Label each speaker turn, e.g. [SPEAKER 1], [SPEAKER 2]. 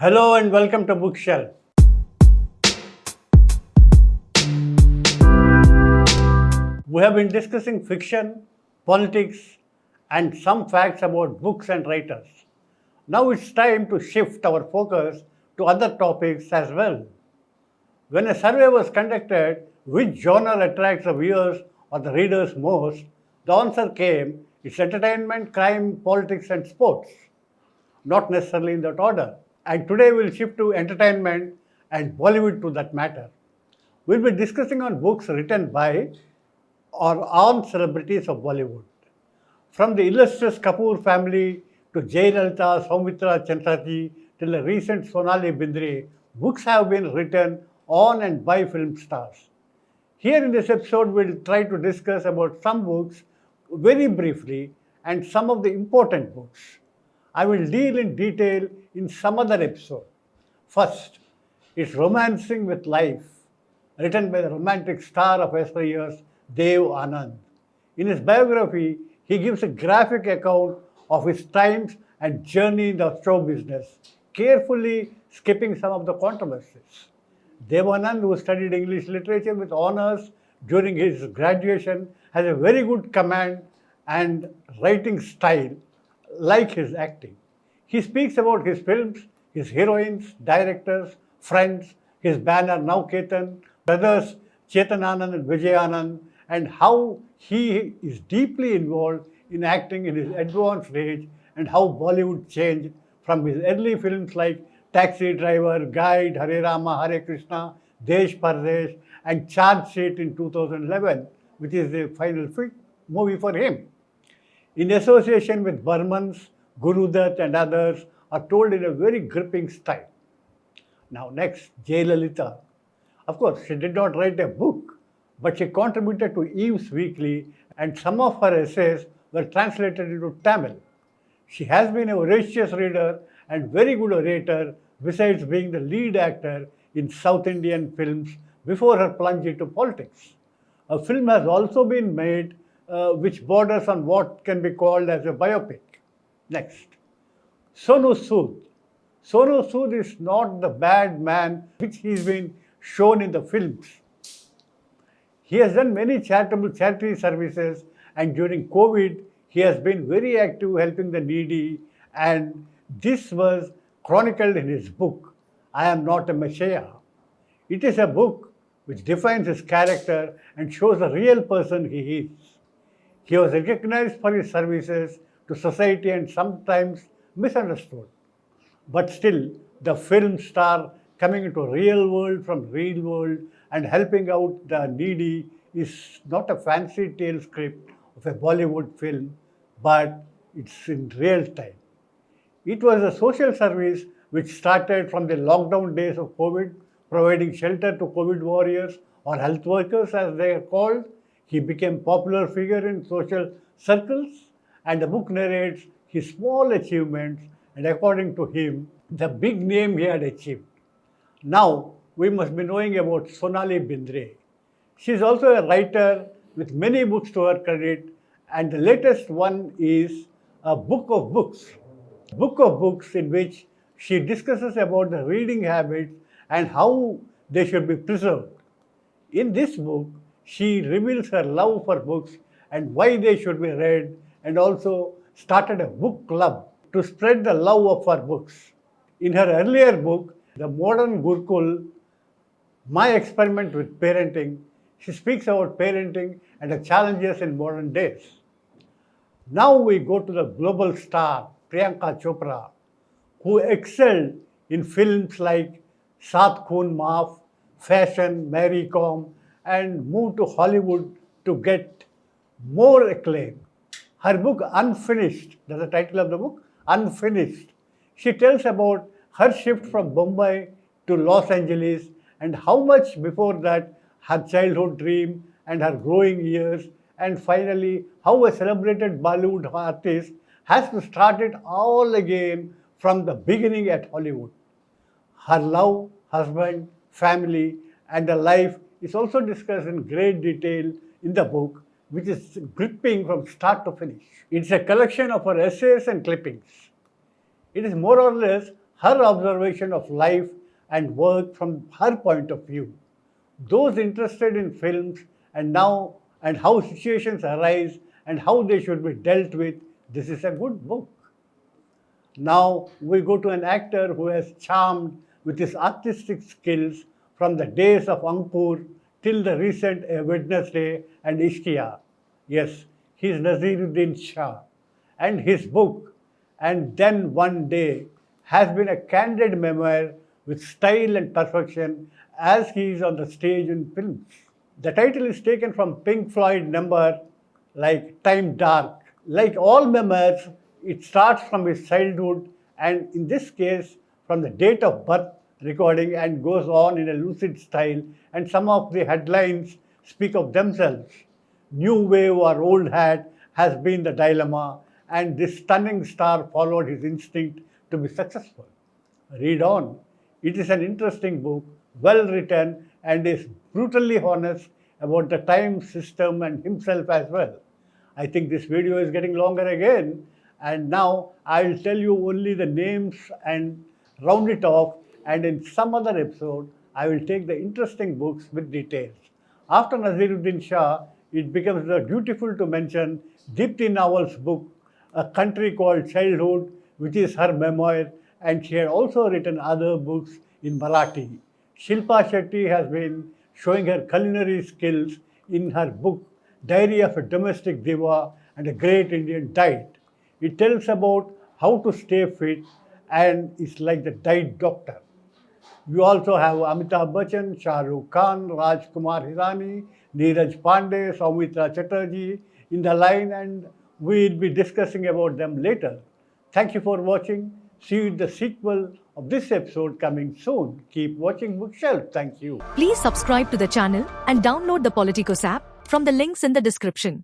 [SPEAKER 1] Hello and welcome to Bookshelf. We have been discussing fiction, politics, and some facts about books and writers. Now it's time to shift our focus to other topics as well. When a survey was conducted, which genre attracts the viewers or the readers most, the answer came it's entertainment, crime, politics, and sports. Not necessarily in that order. And today we'll shift to entertainment and Bollywood to that matter. We'll be discussing on books written by or on celebrities of Bollywood. From the illustrious Kapoor family to jayalalitha, Soumitra Chatterjee till the recent Sonali Bindre, books have been written on and by film stars. Here in this episode, we'll try to discuss about some books very briefly and some of the important books. I will deal in detail in some other episode. First, it's Romancing with Life, written by the romantic star of yesteryears, Dev Anand. In his biography, he gives a graphic account of his times and journey in the show business, carefully skipping some of the controversies. Dev Anand, who studied English literature with honors during his graduation, has a very good command and writing style, like his acting. He speaks about his films, his heroines, directors, friends, his banner Now Ketan, brothers Chetan Anand and Vijay Anand, and how he is deeply involved in acting in his advanced age and how Bollywood changed from his early films like Taxi Driver, Guide, Hare Rama, Hare Krishna, Desh Pardesh, and Charge Sheet in 2011, which is the final movie for him. In association with Burmans, Guru Dutt and others, are told in a very gripping style. Now next, Jayalalitha. Of course, she did not write a book, but she contributed to Eve's Weekly and some of her essays were translated into Tamil. She has been a voracious reader and very good orator besides being the lead actor in South Indian films before her plunge into politics. A film has also been made which borders on what can be called as a biopic. Next, Sonu Sood. Sonu Sood is not the bad man which he's been shown in the films. He has done many charitable charity services and during COVID, he has been very active helping the needy and this was chronicled in his book, I Am Not a Messiah. It is a book which defines his character and shows the real person he is. He was recognized for his services to society and sometimes misunderstood. But still, the film star coming into real world from real world and helping out the needy is not a fancy tale script of a Bollywood film, but it's in real time. It was a social service which started from the lockdown days of COVID, providing shelter to COVID warriors or health workers as they are called. He became a popular figure in social circles and the book narrates his small achievements and according to him, the big name he had achieved. Now, we must be knowing about Sonali Bindre. She is also a writer with many books to her credit and the latest one is a book of books. Book of books in which she discusses about the reading habits and how they should be preserved. In this book, she reveals her love for books and why they should be read and also started a book club to spread the love of her books. In her earlier book, The Modern Gurukul, My Experiment with Parenting, she speaks about parenting and the challenges in modern days. Now we go to the global star, Priyanka Chopra, who excelled in films like Saath Khoon Maaf, Fashion, Mary Kom, and moved to Hollywood to get more acclaim. Her book, Unfinished, that's the title of the book, Unfinished. She tells about her shift from Bombay to Los Angeles and how much before that her childhood dream and her growing years and finally how a celebrated Bollywood artist has to start it all again from the beginning at Hollywood. Her love, husband, family, and the life is also discussed in great detail in the book, which is gripping from start to finish. It's a collection of her essays and clippings. It is more or less her observation of life and work from her point of view. Those interested in films and how situations arise and how they should be dealt with, this is a good book. Now we go to an actor who has charmed with his artistic skills from the days of Ankur till the recent Wednesday and Ishqiya. Yes, he is Naziruddin Shah. And his book, And Then One Day, has been a candid memoir with style and perfection as he is on the stage in films. The title is taken from Pink Floyd number like Time Dark. Like all memoirs, it starts from his childhood and in this case from the date of birth recording and goes on in a lucid style, and some of the headlines speak of themselves. New wave or old hat has been the dilemma, and this stunning star followed his instinct to be successful. Read on. It is an interesting book, well written, and is brutally honest about the time system and himself as well. I think this video is getting longer again, and now I will tell you only the names and round it off, and in some other episode I will take the interesting books with details. After Naziruddin Shah, it becomes dutiful to mention Dipti Nawal's book, A Country Called Childhood, which is her memoir, and she had also written other books in Marathi. Shilpa Shetty has been showing her culinary skills in her book, Diary of a Domestic Diva and a Great Indian Diet. It tells about how to stay fit and is like the diet doctor. You also have Amitabh Bachchan, Shah Rukh Khan, Rajkumar Hirani, Neeraj Pandey, Soumitra Chatterjee in the line, and we'll be discussing about them later. Thank you for watching. See you in the sequel of this episode coming soon. Keep watching Bookshelf. Thank you.
[SPEAKER 2] Please subscribe to the channel and download the Politikos app from the links in the description.